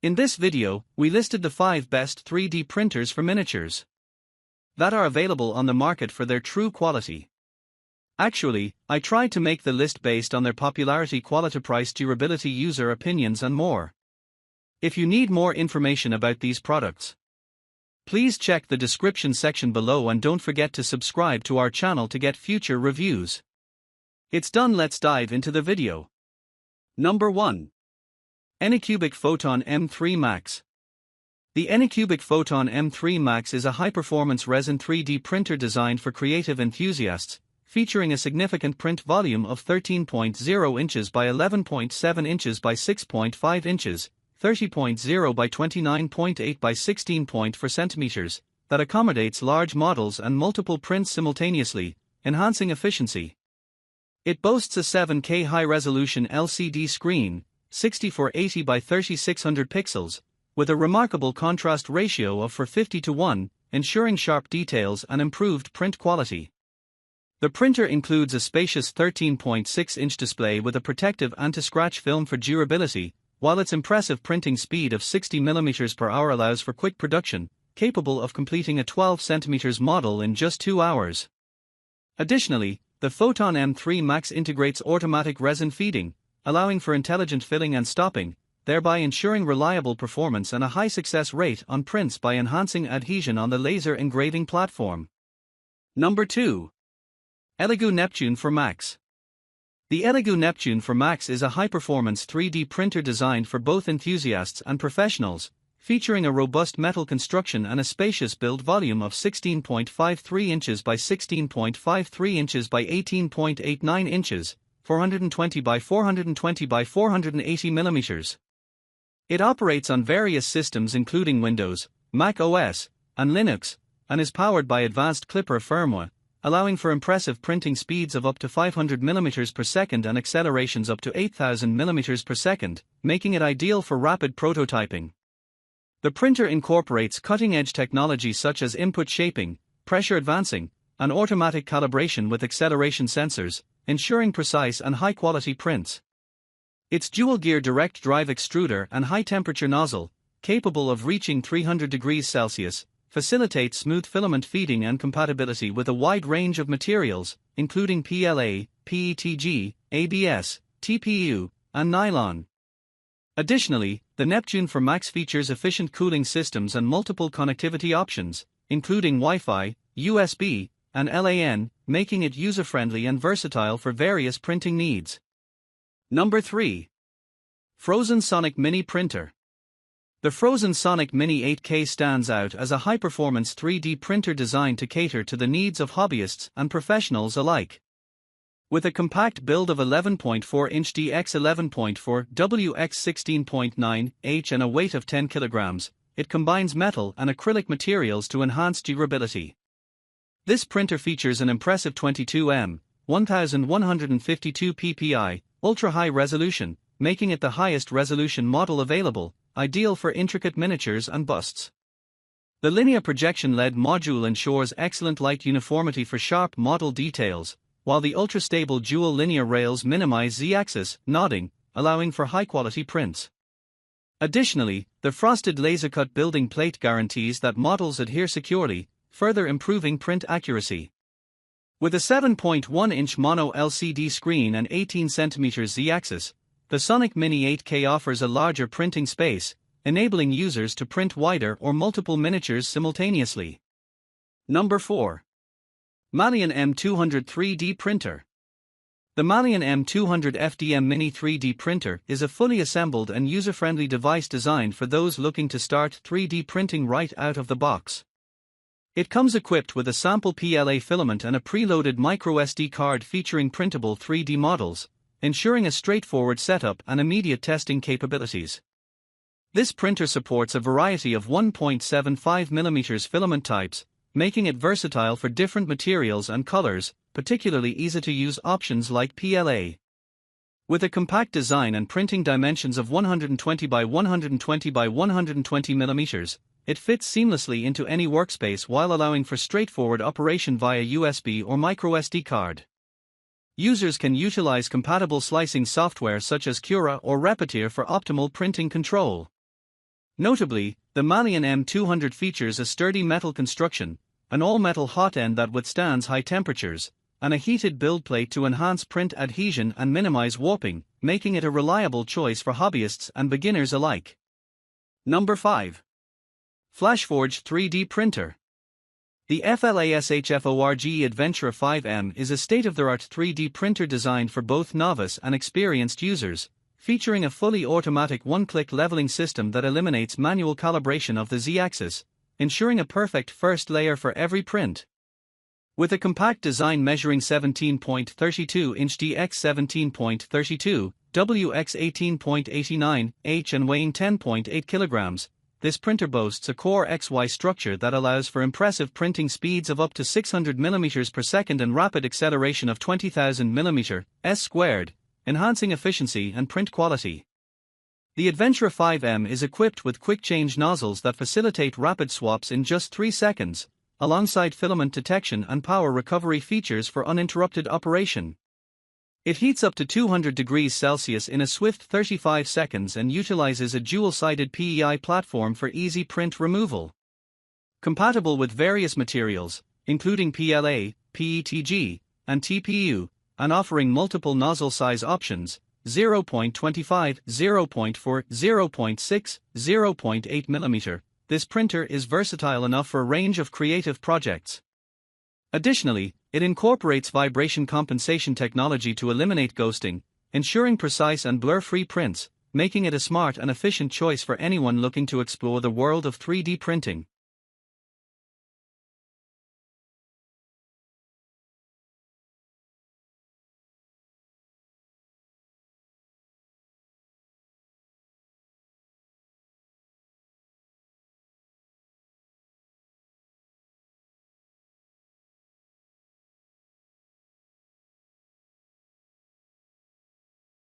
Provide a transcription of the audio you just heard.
In this video, we listed the 5 best 3D printers for miniatures that are available on the market for their true quality. Actually, I tried to make the list based on their popularity, quality, price, durability, user opinions and more. If you need more information about these products, please check the description section below and don't forget to subscribe to our channel to get future reviews. It's done, let's dive into the video. Number 1. ANYCUBIC Photon M3 Max. The ANYCUBIC Photon M3 Max is a high-performance resin 3D printer designed for creative enthusiasts, featuring a significant print volume of 13.0 inches by 11.7 inches by 6.5 inches, 30.0 by 29.8 by 16.4 centimeters, that accommodates large models and multiple prints simultaneously, enhancing efficiency. It boasts a 7K high-resolution LCD screen, 6480 by 3600 pixels, with a remarkable contrast ratio of 4:50:1, ensuring sharp details and improved print quality. The printer includes a spacious 13.6-inch display with a protective anti-scratch film for durability, while its impressive printing speed of 60 mm per hour allows for quick production, capable of completing a 12 cm model in just 2 hours. Additionally, the Photon M3 Max integrates automatic resin feeding, allowing for intelligent filling and stopping, thereby ensuring reliable performance and a high success rate on prints by enhancing adhesion on the laser engraving platform. Number 2. ELEGOO Neptune for Max. The ELEGOO Neptune for Max is a high-performance 3D printer designed for both enthusiasts and professionals, featuring a robust metal construction and a spacious build volume of 16.53 inches by 16.53 inches by 18.89 inches, 420 by 420 by 480 millimeters. It operates on various systems including Windows, Mac OS, and Linux, and is powered by advanced Clipper firmware, allowing for impressive printing speeds of up to 500 mm per second and accelerations up to 8,000 mm per second, making it ideal for rapid prototyping. The printer incorporates cutting-edge technology such as input shaping, pressure advancing, and automatic calibration with acceleration sensors, ensuring precise and high-quality prints. Its dual-gear direct drive extruder and high-temperature nozzle, capable of reaching 300 degrees Celsius, facilitates smooth filament feeding and compatibility with a wide range of materials, including PLA, PETG, ABS, TPU, and nylon. Additionally, the Neptune for Max features efficient cooling systems and multiple connectivity options, including Wi-Fi, USB, and LAN, making it user-friendly and versatile for various printing needs. Number 3. Frozen Sonic Mini Printer. The Frozen Sonic Mini 8K stands out as a high-performance 3D printer designed to cater to the needs of hobbyists and professionals alike. With a compact build of 11.4-inch x 11.4 x 16.9 h and a weight of 10 kilograms, it combines metal and acrylic materials to enhance durability. This printer features an impressive 22 1152 ppi, ultra-high resolution, making it the highest resolution model available, ideal for intricate miniatures and busts. The linear projection LED module ensures excellent light uniformity for sharp model details, while the ultra-stable dual linear rails minimize Z-axis nodding, allowing for high-quality prints. Additionally, the frosted laser-cut building plate guarantees that models adhere securely, further improving print accuracy. With a 7.1-inch mono LCD screen and 18 cm Z-axis, the Sonic Mini 8K offers a larger printing space, enabling users to print wider or multiple miniatures simultaneously. Number 4. MALYAN M200 3D Printer. The MALYAN M200 FDM Mini 3D Printer is a fully assembled and user-friendly device designed for those looking to start 3D printing right out of the box. It comes equipped with a sample PLA filament and a preloaded microSD card featuring printable 3D models, ensuring a straightforward setup and immediate testing capabilities. This printer supports a variety of 1.75 mm filament types, making it versatile for different materials and colors, particularly easy-to-use options like PLA. With a compact design and printing dimensions of 120 by 120 by 120 mm, it fits seamlessly into any workspace while allowing for straightforward operation via USB or microSD card. Users can utilize compatible slicing software such as Cura or Repetier for optimal printing control. Notably, the MALYAN M200 features a sturdy metal construction, an all-metal hot end that withstands high temperatures, and a heated build plate to enhance print adhesion and minimize warping, making it a reliable choice for hobbyists and beginners alike. Number 5. FLASHFORGE 3D Printer. The FLASHFORGE Adventure 5M is a state-of-the-art 3D printer designed for both novice and experienced users, featuring a fully automatic one-click leveling system that eliminates manual calibration of the Z-axis, ensuring a perfect first layer for every print. With a compact design measuring 17.32 inch x 17.32, x 18.89 h and weighing 10.8 kilograms, this printer boasts a core XY structure that allows for impressive printing speeds of up to 600 mm per second and rapid acceleration of 20,000 mm², enhancing efficiency and print quality. The Adventure 5M is equipped with quick-change nozzles that facilitate rapid swaps in just 3 seconds, alongside filament detection and power recovery features for uninterrupted operation. It heats up to 200 degrees Celsius in a swift 35 seconds and utilizes a dual-sided PEI platform for easy print removal. Compatible with various materials, including PLA, PETG, and TPU, and offering multiple nozzle size options, 0.25, 0.4, 0.6, 0.8 mm, this printer is versatile enough for a range of creative projects. Additionally, it incorporates vibration compensation technology to eliminate ghosting, ensuring precise and blur-free prints, making it a smart and efficient choice for anyone looking to explore the world of 3D printing.